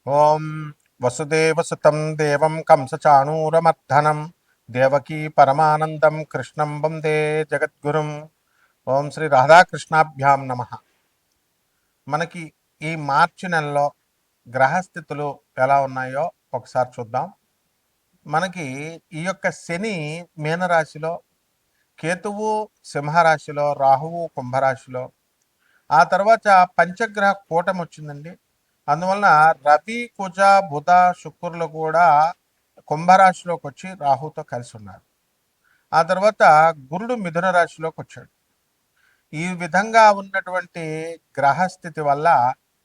ఓం వసుదేవసుతం దేవం కంసచాణూరమర్ధనం దేవకీ పరమానందం కృష్ణం వందే జగద్గురుం. ఓం శ్రీ రాధాకృష్ణాభ్యాం నమ. మనకి ఈ మార్చి నెలలో గ్రహస్థితులు ఎలా ఉన్నాయో ఒకసారి చూద్దాం. మనకి ఈ యొక్క శని మీనరాశిలో, కేతువు సింహరాశిలో, రాహువు కుంభరాశిలో, ఆ తర్వాత పంచగ్రహ కూటమి వచ్చిందండి. అందువలన రవి కుజ బుధ శుక్రులు కూడా కుంభరాశిలోకి వచ్చి రాహుతో కలిసి ఉన్నారు. ఆ తర్వాత గురుడు మిథున రాశిలోకి వచ్చాడు. ఈ విధంగా ఉన్నటువంటి గ్రహస్థితి వల్ల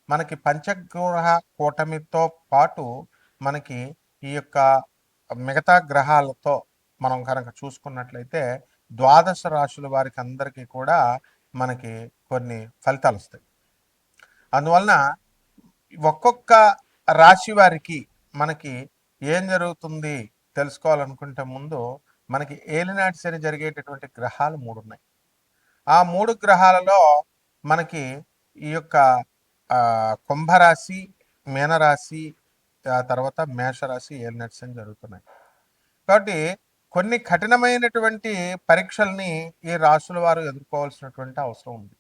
మనకి పంచగ్రహ కూటమితో పాటు మనకి ఈ యొక్క మిగతా గ్రహాలతో మనం కనుక చూసుకున్నట్లయితే ద్వాదశ రాశుల వారికి అందరికీ కూడా మనకి కొన్ని ఫలితాలు వస్తాయి. అందువలన ఒక్కొక్క రాశి వారికి మనకి ఏం జరుగుతుంది తెలుసుకోవాలనుకుంటే ముందు మనకి ఏలినాటి శని జరిగేటటువంటి గ్రహాలు 3 ఉన్నాయి. ఆ 3 గ్రహాలలో మనకి ఈ యొక్క కుంభరాశి, మీనరాశి, ఆ తర్వాత మేషరాశి ఏలినాటి శని జరుగుతున్నాయి. కాబట్టి కొన్ని కఠినమైనటువంటి పరీక్షల్ని ఈ రాశుల వారు ఎదుర్కోవాల్సినటువంటి అవసరం ఉంది.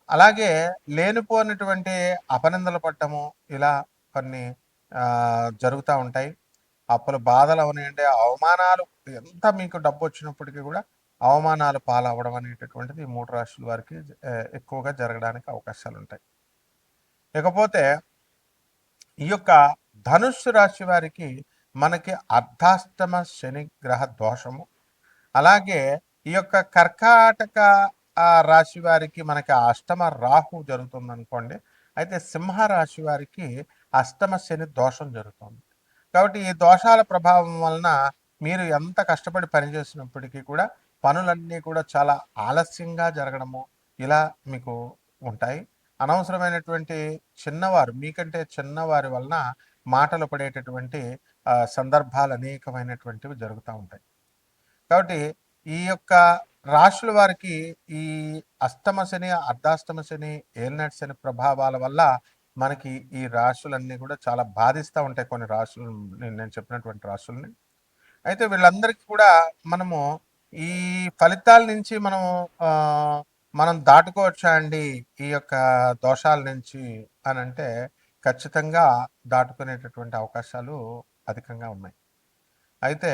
అలాగే లేనిపోయినటువంటి అపనిందలు పడ్డము, ఇలా కొన్ని జరుగుతూ ఉంటాయి. అప్పుల బాధలు అవనివ్వండి, అవమానాలు, ఎంత మీకు డబ్బు వచ్చినప్పటికీ కూడా అవమానాలు పాలవ్వడం అనేటటువంటిది ఈ 3 రాశుల వారికి ఎక్కువగా జరగడానికి అవకాశాలు ఉంటాయి. ఇకపోతే ఈ యొక్క ధనుస్సు రాశి వారికి మనకి అర్ధాష్టమ శని గ్రహ దోషము, అలాగే ఈ యొక్క కర్కాటక రాశి వారికి మనకి అష్టమ రాహు జరుగుతుంది అనుకోండి. అయితే సింహ రాశి వారికి అష్టమ శని దోషం జరుగుతుంది. కాబట్టి ఈ దోషాల ప్రభావం వలన మీరు ఎంత కష్టపడి పనిచేసినప్పటికీ కూడా పనులన్నీ కూడా చాలా ఆలస్యంగా జరగడము ఇలా మీకు ఉంటాయి. అనవసరమైనటువంటి చిన్నవారు, మీకంటే చిన్నవారి వలన మాటలు పడేటటువంటి సందర్భాలు అనేకమైనటువంటివి జరుగుతూ ఉంటాయి. కాబట్టి ఈ యొక్క రాశుల వారికి ఈ అష్టమ శని, అర్ధాష్టమ శని, ఏలినాటి శని ప్రభావాల వల్ల మనకి ఈ రాశులన్నీ కూడా చాలా బాధిస్తూ ఉంటాయి. కొన్ని రాశులు, నేను చెప్పినటువంటి రాశుల్ని. అయితే వీళ్ళందరికీ కూడా మనము ఈ ఫలితాల నుంచి మనం దాటుకోవచ్చా అండి ఈ యొక్క దోషాల నుంచి అని అంటే ఖచ్చితంగా దాటుకునేటటువంటి అవకాశాలు అధికంగా ఉన్నాయి. అయితే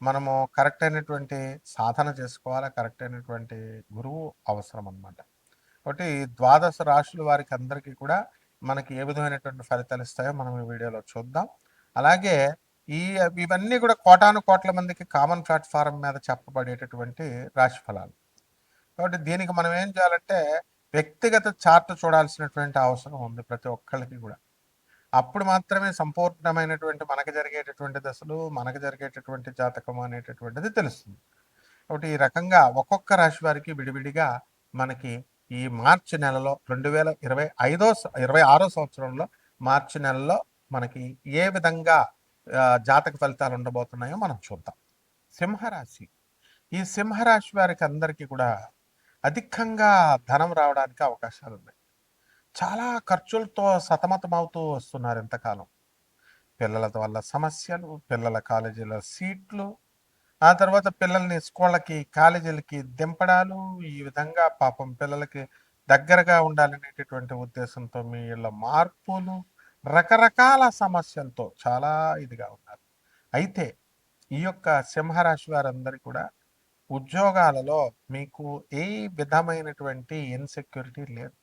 మనము కరెక్ట్ అయినటువంటి సాధన చేసుకోవాలి. కరెక్ట్ అయినటువంటి గురువు అవసరం అన్నమాట. కాబట్టి ద్వాదశ రాశుల వారికి అందరికీ కూడా మనకి ఏ విధమైనటువంటి ఫలితాలు ఇస్తాయో మనం ఈ వీడియోలో చూద్దాం. అలాగే ఇవన్నీ కూడా కోటాను కోట్ల మందికి కామన్ ప్లాట్ఫారం మీద చెప్పబడేటటువంటి రాశి ఫలాలు. కాబట్టి దీనికి మనం ఏం చేయాలంటే వ్యక్తిగత చార్ట్ చూడాల్సినటువంటి అవసరం ఉంది ప్రతి ఒక్కళ్ళకి కూడా. అప్పుడు మాత్రమే సంపూర్ణమైనటువంటి మనకు జరిగేటటువంటి దశలు, మనకు జరిగేటటువంటి జాతకం అనేటటువంటిది తెలుస్తుంది. కాబట్టి ఈ రకంగా ఒక్కొక్క రాశి వారికి విడివిడిగా మనకి ఈ మార్చి నెలలో 2026 సంవత్సరంలో మార్చి నెలలో మనకి ఏ విధంగా జాతక ఫలితాలు ఉండబోతున్నాయో మనం చూద్దాం. సింహరాశి. ఈ సింహరాశి వారికి అందరికీ కూడా అధికంగా ధనం రావడానికి అవకాశాలు ఉన్నాయి. చాలా ఖర్చులతో సతమతమవుతూ వస్తున్నారు ఇంతకాలం. పిల్లల వల్ల సమస్యలు, పిల్లల కాలేజీల సీట్లు, ఆ తర్వాత పిల్లల్ని స్కూళ్ళకి, కాలేజీలకి దింపడాలు, ఈ విధంగా పాపం పిల్లలకి దగ్గరగా ఉండాలనేటటువంటి ఉద్దేశంతో మీ ఇళ్ళ మార్పులు, రకరకాల సమస్యలతో చాలా ఇదిగా ఉన్నారు. అయితే ఈ యొక్క సింహరాశి వారందరూ కూడా ఉద్యోగాలలో మీకు ఏ విధమైనటువంటి ఇన్సెక్యూరిటీ లేదు.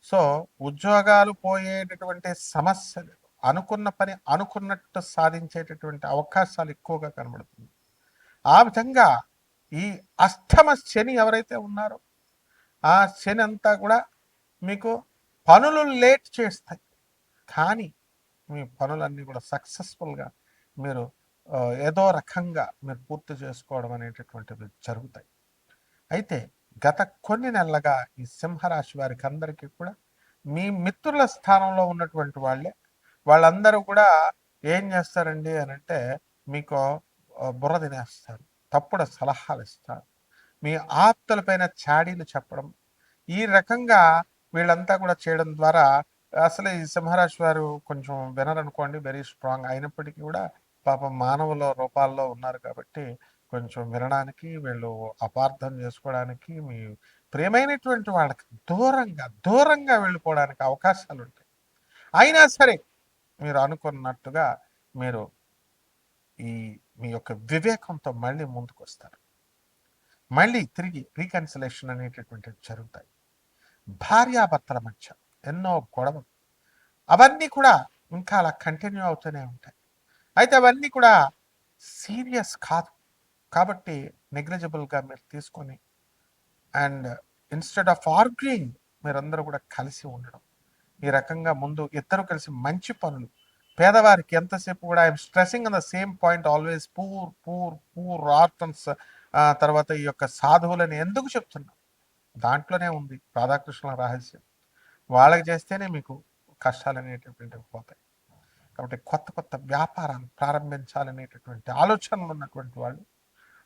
సో ఉద్యోగాలు పోయేటటువంటి సమస్యలు, అనుకున్న పని అనుకున్నట్టు సాధించేటటువంటి అవకాశాలు ఎక్కువగా కనబడుతుంది. ఆ విధంగా ఈ అష్టమ శని ఎవరైతే ఉన్నారో ఆ శని అంతా కూడా మీకు పనులు లేట్ చేస్తాయి, కానీ మీ పనులన్నీ కూడా సక్సెస్ఫుల్గా మీరు ఏదో రకంగా మీరు పూర్తి చేసుకోవడం అనేటటువంటివి జరుగుతాయి. అయితే గత కొన్ని నెలలుగా ఈ సింహరాశి వారికి అందరికీ కూడా మీ మిత్రుల స్థానంలో ఉన్నటువంటి వాళ్ళందరూ కూడా ఏం చేస్తారండి అని అంటే మీకు బుర్ర తినేస్తారు, తప్పుడు సలహాలు ఇస్తారు, మీ ఆప్తులపైన చాడీలు చెప్పడం, ఈ రకంగా వీళ్ళంతా కూడా చేయడం ద్వారా అసలు ఈ సింహరాశి వారు కొంచెం వినరనుకోండి, వెరీ స్ట్రాంగ్ అయినప్పటికీ కూడా పాపం మానవుల రూపాల్లో ఉన్నారు కాబట్టి కొంచెం వినడానికి, వీళ్ళు అపార్థం చేసుకోవడానికి, మీ ప్రియమైనటువంటి వాళ్ళకి దూరంగా దూరంగా వెళ్ళిపోవడానికి అవకాశాలు ఉంటాయి. అయినా సరే మీరు అనుకున్నట్టుగా మీరు ఈ మీ యొక్క వివేకంతో మళ్ళీ ముందుకు వస్తారు. మళ్ళీ తిరిగి రీకన్సిలేషన్ అనేటటువంటివి జరుగుతాయి. భార్యాభర్తల మధ్య ఎన్నో గొడవలు, అవన్నీ కూడా ఇంకా అలా కంటిన్యూ అవుతూనే ఉంటాయి. అయితే అవన్నీ కూడా సీరియస్ కాదు కాబట్టి నెగ్లిజిబుల్గా మీరు తీసుకొని, అండ్ ఇన్స్టెడ్ ఆఫ్ ఆర్గ్యూయింగ్ మీరందరూ కూడా కలిసి ఉండడం, ఈ రకంగా ముందు ఇద్దరు కలిసి మంచి పనులు, పేదవారికి ఎంతసేపు కూడా I'm stressing on the same point always, poor poor poor orphans. తర్వాత ఈ యొక్క సాధువులని ఎందుకు చెప్తున్నా, దాంట్లోనే ఉంది రాధాకృష్ణుల రహస్యం. వాళ్ళకి చేస్తేనే మీకు కష్టాలు అనేటటువంటివి పోతాయి. కాబట్టి కొత్త కొత్త వ్యాపారాలు ప్రారంభించాలనేటటువంటి ఆలోచనలు ఉన్నటువంటి వాళ్ళు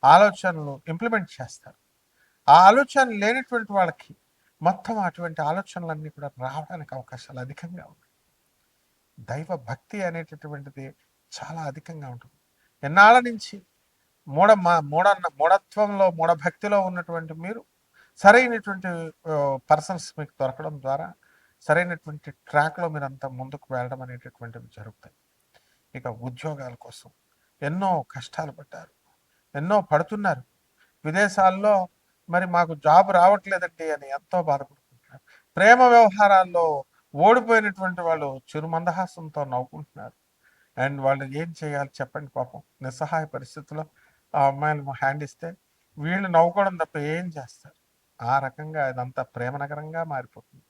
ఆలోచనలు ఇంప్లిమెంట్ చేస్తారు. ఆ ఆలోచన లేనటువంటి వాళ్ళకి మొత్తం అటువంటి ఆలోచనలన్నీ కూడా రావడానికి అవకాశాలు అధికంగా ఉన్నాయి. దైవ భక్తి అనేటటువంటిది చాలా అధికంగా ఉంటుంది. ఎన్నాళ్ళ నుంచి మూఢత్వంలో మూఢభక్తిలో ఉన్నటువంటి మీరు సరైనటువంటి పర్సన్స్ మీకు దొరకడం ద్వారా సరైనటువంటి ట్రాక్లో మీరు అంతా ముందుకు వెళ్ళడం అనేటటువంటివి జరుగుతాయి. ఇక ఉద్యోగాల కోసం ఎన్నో కష్టాలు పడ్డారు, ఎన్నో పడుతున్నారు. విదేశాల్లో మరి మాకు జాబ్ రావట్లేదండి అని ఎంతో బాధపడుకుంటున్నారు. ప్రేమ వ్యవహారాల్లో ఓడిపోయినటువంటి వాళ్ళు చిరుమందహాసంతో నవ్వుకుంటున్నారు. అండ్ వాళ్ళు ఏం చేయాలి చెప్పండి, పాపం నిస్సహాయ పరిస్థితుల్లో ఆ అమ్మాయిలు హ్యాండ్ ఇస్తే వీళ్ళు నవ్వుకోవడం తప్ప ఏం చేస్తారు. ఆ రకంగా ఇదంతా ప్రేమ నగరంగా మారిపోతుంది.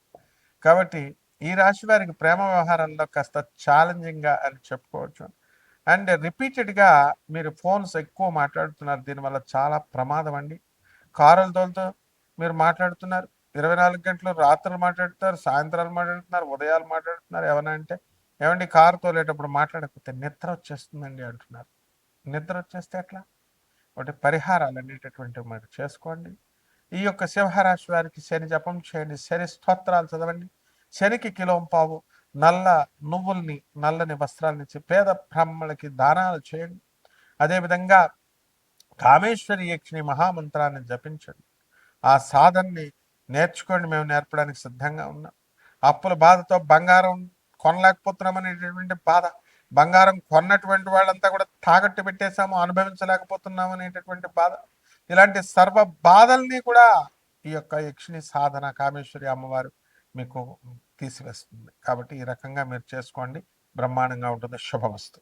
కాబట్టి ఈ రాశి వారికి ప్రేమ వ్యవహారంలో కాస్త ఛాలెంజింగ్గా అని చెప్పుకోవచ్చు. అండ్ రిపీటెడ్గా మీరు ఫోన్స్ ఎక్కువ మాట్లాడుతున్నారు, దీనివల్ల చాలా ప్రమాదం అండి. కారులతో మీరు మాట్లాడుతున్నారు, 24 గంటలు, రాత్రులు మాట్లాడుతున్నారు, సాయంత్రాలు మాట్లాడుతున్నారు, ఉదయాలు మాట్లాడుతున్నారు. ఏమన్నా అంటే ఏమండి కారు తోలేటప్పుడు మాట్లాడకపోతే నిద్ర వచ్చేస్తుందండి అంటున్నారు. నిద్ర వచ్చేస్తే ఎట్లా? ఒకటి పరిహారాలు అనేటటువంటివి మీరు చేసుకోండి. ఈ యొక్క సింహరాశి వారికి శని జపం చేయండి, శని స్తోత్రాలు చదవండి, శనికి కిలోంపావు నల్ల నువ్వుల్ని, నల్లని వస్త్రాలను ఇచ్చి పేద బ్రాహ్మణులకి దానాలు చేయండి. అదేవిధంగా కామేశ్వరి యక్షిణి మహామంత్రాన్ని జపించండి. ఆ సాధనని నేర్చుకోండి, మేము నేర్పడానికి సిద్ధంగా ఉన్నాం. అప్పుల బాధతో బంగారం కొనలేకపోతున్నాం అనేటటువంటి బాధ, బంగారం కొన్నటువంటి వాళ్ళంతా కూడా తాకట్టు పెట్టేశాము, అనుభవించలేకపోతున్నాం అనేటటువంటి బాధ, ఇలాంటి సర్వ బాధల్ని కూడా ఈ యొక్క యక్షిణి సాధన కామేశ్వరి అమ్మవారు మీకు తీసివేస్తుంది. కాబట్టి ఈ రకంగా మీరు చేసుకోండి, బ్రహ్మాండంగా ఉంటుంది. శుభమస్తు.